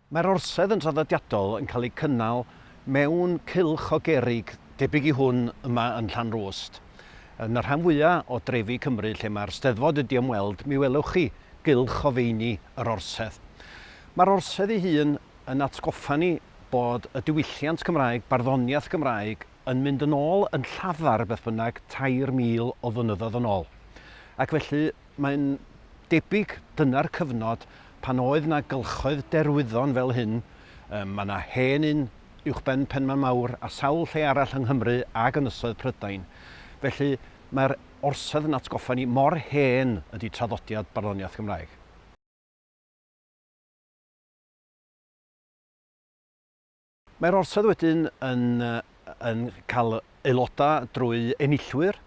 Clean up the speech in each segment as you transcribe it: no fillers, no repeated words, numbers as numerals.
Mae'r orsedd yn traddodiadol yn cael ei cynnal mewn cylch o gerrig debyg i hwn yma yn Llanrwst. Yn y rhan fwyaf o drefi Cymru lle mae'r Steddfod wedi ymweld, mi welwch chi gylch o feini yr orsedd. Mae'r orsedd ei hun yn atgoffa ni bod y diwylliant Cymraeg, barddoniaeth Gymraeg, yn mynd yn ôl yn llafar beth bynnag 3,000 o flynyddoedd yn ôl. Ac felly mae'n debyg dyna'r cyfnod pan oedd yna gylchoedd derwyddon fel hyn. Mae yna hen un uwchben Penman Mawr a sawl lle arall yng Nghymru ag Ynysoedd Prydain. Felly mae'r orsedd yn atgoffa ni mor hen ydy traddodiad barddoniaeth Gymraeg. Mae'r orsedd wedyn yn cael aelodau drwy enillwyr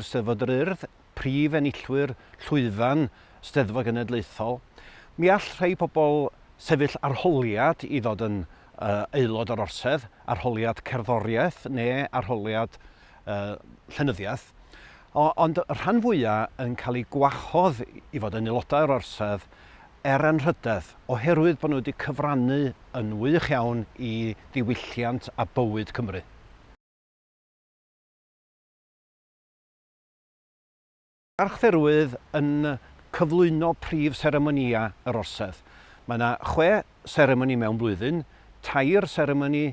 Steddfod yr Urdd, prif enillwyr llwyfan Steddfod Genedlaethol. Mi all rhai pobl sefyll arholiad i ddod yn aelod o'r orsedd, arholiad cerddoriaeth neu arholiad llenyddiaeth. Ond y rhan fwyaf yn cael ei gwahodd i fod yn aelodau o'r orsedd anrhydedd, oherwydd bod nhw wedi cyfrannu yn wych iawn i ddiwylliant a bywyd Cymru. Archdderwydd yn cyflwyno prif seremonia yr orsedd. Mae yna 6 seremoni mewn blwyddyn, 2 seremoni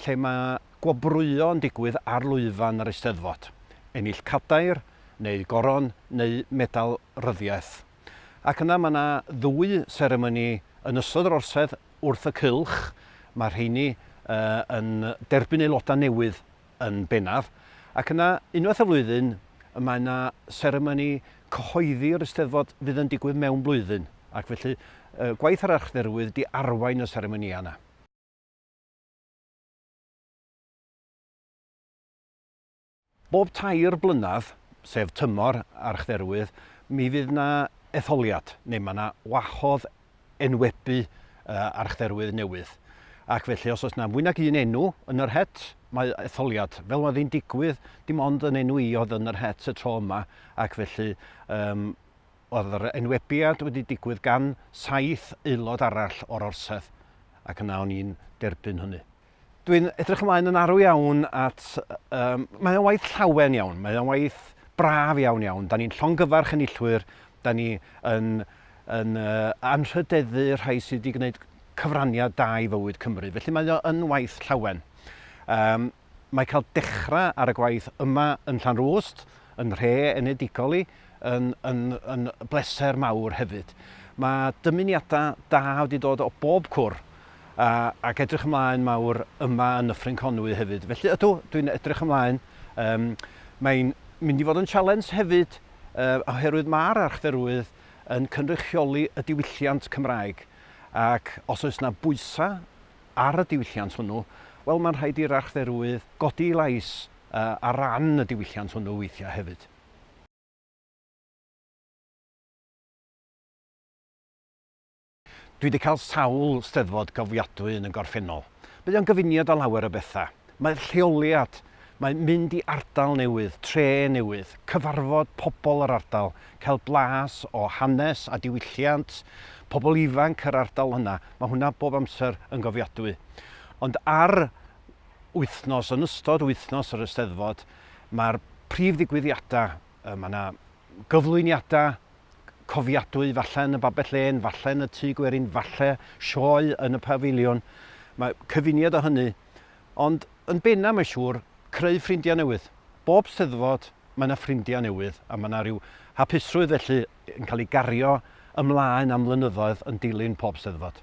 lle mae gwobrwyo yn digwydd ar lwyfan yr Eisteddfod. Ennill cadair, neu goron, neu medal ryddiaeth. Ac yna mae yna 2 seremoni yn ystod yr orsedd wrth y cylch. Mae rheini yn derbyn aelodau newydd yn bennaf. Ac yna unwaith y flwyddyn mae yna seremoni cyhoeddi'r Eisteddfod fydd yn digwydd mewn blwyddyn. Ac felly gwaith yr archdderwydd di arwain y seremonia yna. Bob 2 blynedd, sef tymor archdderwydd, mi fydd yna etholiad, neu mae yna wahodd enwebu archdderwydd newydd. Ac felly os oes yna mwy nag un enw yn yr het, mae etholiad. Fel oedd hi'n digwydd, dim ond yn enw i oedd yn yr het y tro yma, ac felly oedd yr enwebiad wedi digwydd gan 7 aelod arall o'r orsedd, ac yna o'n i'n derbyn hynny. Dwi'n edrych ymlaen yn arw iawn at, mae o'n waith llawen iawn, mae o'n waith braf iawn. Da ni'n llongyfarch enillwyr, da ni yn anrhydeddu rhai sydd wedi gwneud cyfraniad da i fywyd Cymru. Felly mae o'n waith llawen. Mae cael dechrau ar y gwaith yma yn Llanrwst, yn rhe enedigol i, yn bleser mawr hefyd. Mae dymuniadau da wedi dod o bob cwr ac edrych ymlaen mawr yma yn Nyffryn Conwy hefyd. Felly ydw, dwi'n edrych ymlaen. Mae'n mynd i fod yn challenge hefyd oherwydd mae'r archdderwydd yn cynrychioli y diwylliant Cymraeg. Ac os oes yna bwysau ar y diwylliant hwnnw, wel mae'n rhaid i'r archdderwydd godi i lais ar ran y diwylliant hwnnw weithiau hefyd. Dwi wedi cael sawl steddfod gofiadwy yn y gorffennol. Mae o'n gyfuniad o lawer o bethau. Mae'r lleoliad, mae'n mynd i ardal newydd, tre newydd, cyfarfod pobl yr ardal, cael blas o hanes a diwylliant, pobl ifanc yr ardal hynna. Mae hwnna bob amser yn gofiadwy. Ond ar wythnos, yn ystod wythnos yr Eisteddfod, mae'r prif ddigwyddiadau, mae yna gyflwyniadau cofiadwy, falle yn y Babell-len, falle yn y Tŷ Gwerin, falle sioe yn y pafiliwn. Mae cyfuniad o hynny, ond yn benna mae'n siŵr creu ffrindiau newydd. Bob Steddfod mae yna ffrindiau newydd a mae yna rhyw hapusrwydd felly yn cael ei gario ymlaen am flynyddoedd yn dilyn pob Steddfod.